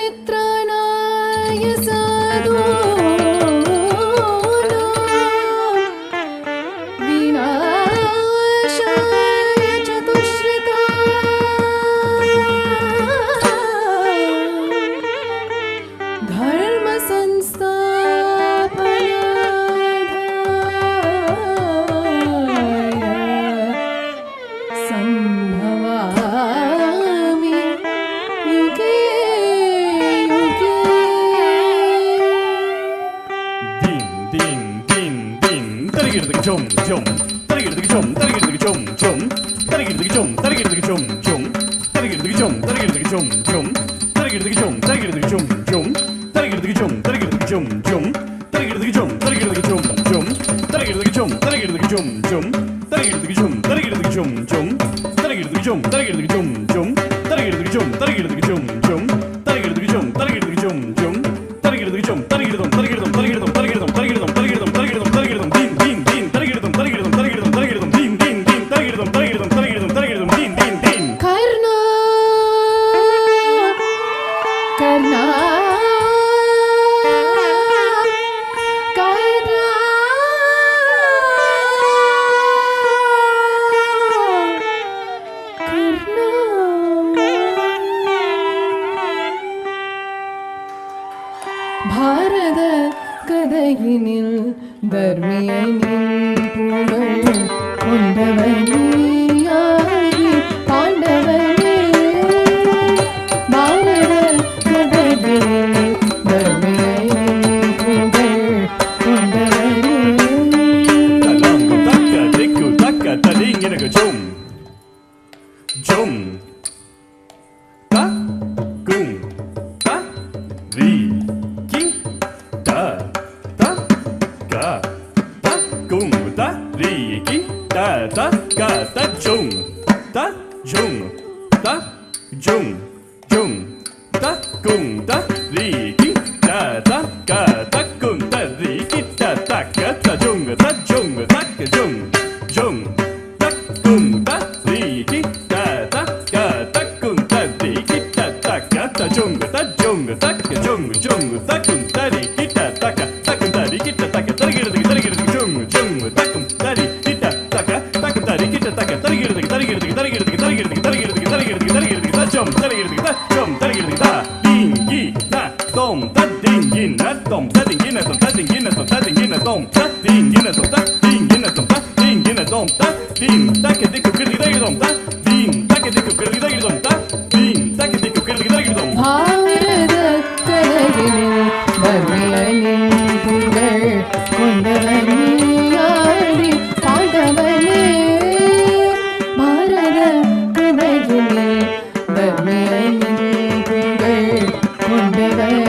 परित्राणाय साधूनां विनाशाय च दुष्कृतां धर्मसंस्थापनार्थाय संभवामि युगे युगे। Din din din din tarigirdik chum chum tarigirdik chum tarigirdik chum chum tarigirdik chum tarigirdik chum chum tarigirdik chum tarigirdik chum chum tarigirdik chum tarigirdik chum chum tarigirdik chum tarigirdik chum chum tarigirdik chum tarigirdik chum chum tarigirdik chum tarigirdik chum chum tarigirdik chum tarigirdik chum chum tarigirdik chum tarigirdik chum chum tarigirdik chum tarigirdik chum chum tarigirdik chum tarigirdik chum chum tarigirdik chum tarigirdik tarigirdik tarigirdik tarigirdik tarigirdik tarigirdik tarigirdik tarigirdik din din din tarigirdik tarigirdik tarigirdik tarigirdik din din din tarigirdik tarigirdik tarigirdik tarigirdik din din din कर्णा कर्णा कर्णा பாரத கதையினில் தர்மியனின் புகழ் கொண்டவனியாகி பாண்டவனே. பாரத கதையினில் தர்மியனின் புகழ் கொண்டவனே. Talangu taka diku taka talinginaka chum chum ta kum ta ri ki ta ta ka ta kum ta ri ki ta ta ka ta chum ta chum ta chum chum ta kum ta ri ki ta ta ka ta kum ta ri ki ta ta ka ta chum ta chum ta ka chum chum ta kum ta ri ki ta ta ka ta kum ta ri ki ta ta ka ta chum ta chum ta ka chum chum ta kum ta ri ki ta ta ka ta kum ta ri ki ta ta ka tarigirdik tarigirdik chum chum ta kum ta ri ki ta ta ka ta kum ta ri ki ta ta ka tarigirdik tarigirdik tarigirdik tarigirdik tarigirdik tarigirdik tarigirdik ta chum tarigirdik ta chum tarigirdik ta din gi na tom ta din gi na tom ta din gi na tom ta din gi na tom ta din gi na tom ta din gi na tom ta din gi na tom ta din gi na tom ta din ta ke diku kirdik tarigirdik tom ta din ta ke diku kirdik tarigirdik tom ta din ta ke diku kirdik tarigirdik tom பாரத கதையினில் தர்மியனின் புகழ் கொண்டவனியாகி பாண்டவனே. பாரத கதையினில் தர்மியனின் புகழ் கொண்டவனே.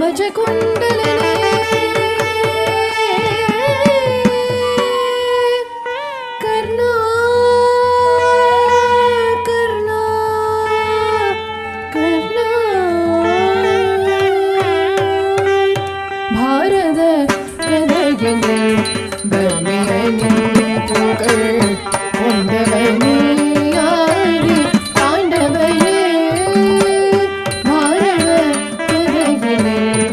கவசகுண்டலனே கர்ணா கர்ணா கர்ணா பாரத கதையினில் தர்மியனின் புகழ் கொண்டவனே யாரி பாண்டவனே. பாரத கதையினில்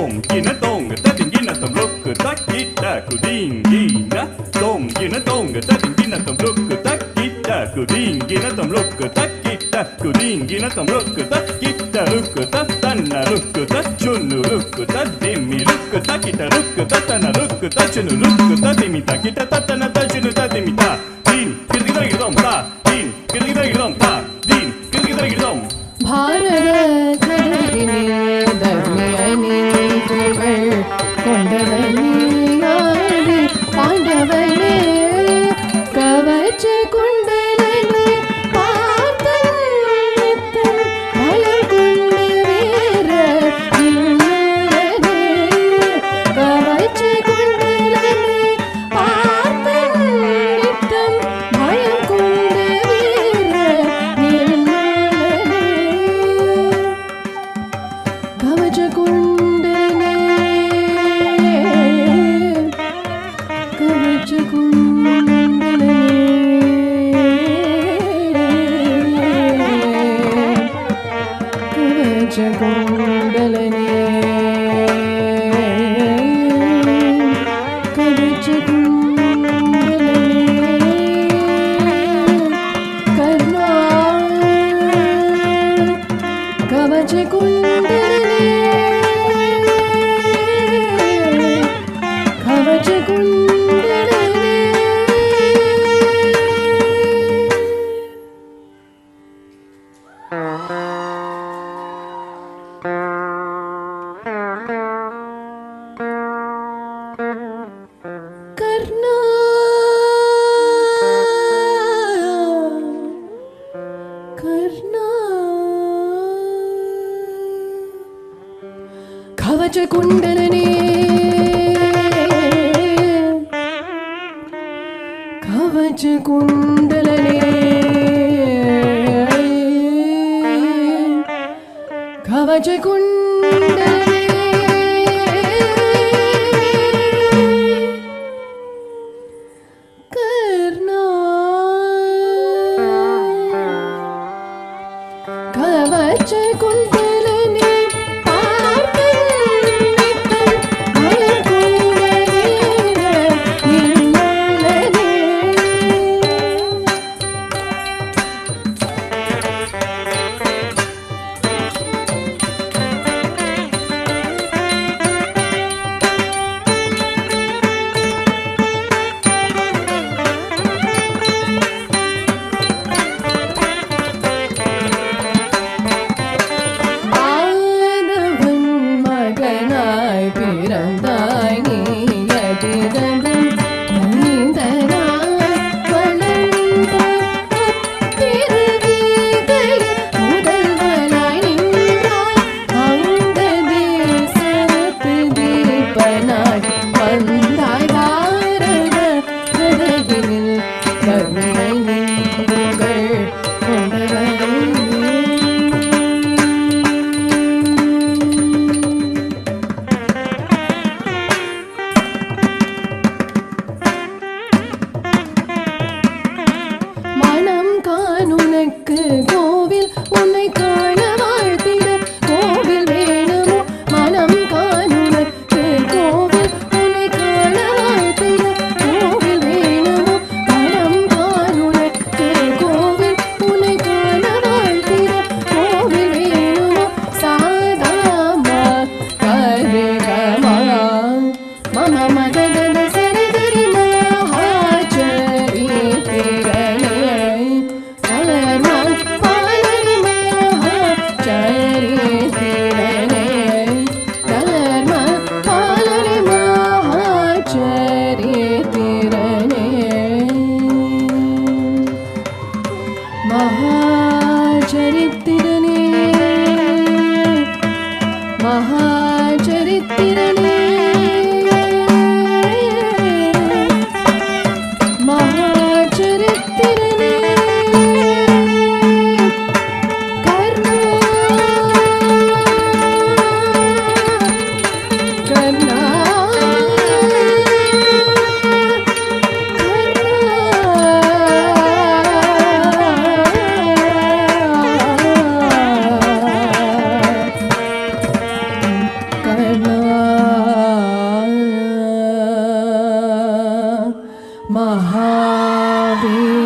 Tom gina tonga tatin gina tom look takita kudin gina Tom gina tonga tatin gina tom look takita kudin gina tom look takita kudin gina tom look takita look tatana look tachunu look tadimi look takita look tatana look tachunu look tadimi takita tatana tachunu tadimi ta din kirgida girdom ta din kirgida girdom ta din kirgida girdom பாரத கருவினே தர்மியனே புகழ் கொண்டவனே ஆதி பாண்டவனே கவச்ச குண்டலனே பார்த்தன் பயம் கொண்ட வீர நின்னலனே கவச்ச குண்டலனே பார்த்தன் பயம் கொண்ட வீர நின்னலனே கவச்ச குண்டலனே கவச்ச குண்டலனே கவச்ச குண்டலனே கவச்ச குண்டலனே கர்ணா கவச்ச குண்டலனே கவச்ச குண்டலனே கர்ணா கர்ணா கவச்ச குண்டலனே கவச்ச குண்டலனே கவச்ச குண்டலனே கர்ணா கவச்ச குண்டலனே பார்த்தன் பயம் கொண்ட வீர நின்னலனே ஆதவன் மகனாய் பிறந்தாய் நீ அதிரதன் நீந்தனாய் வளர்ந்தாய் அப்பிறவிகளில் முதல்வனாய் நின்றாய் அங்க தேசத்து தீபனாய் வந்தாய் பாரத கதவினில் கருணை புகழ் கொண்டவனே மனம் காணுனக்கு கோவில் உன்னை காண வாழ்த்திட கோவில் வேணுமோ மனம் காணுனக்கு கோவில் உன்னை காண வாழ்த்திட கோவில் வேணுமோ மனம் காணுனக்கு கோவில் உன்னை காண வாழ்த்திட கோவில் வேணுமோ சாதாமா கரிகமா மம மதன சரிதரி மகாச்சரி திரணே கலர்மா பாலரி மகாச்சரி திரணே கலர்மா பாலரி மகாச்சரி திரணே மகாச்சரித்திரனே மகாச்சரித்திரனே மகாச்சரித்திரனே கர்ணா கர்ணா கர்ணா மகாவீர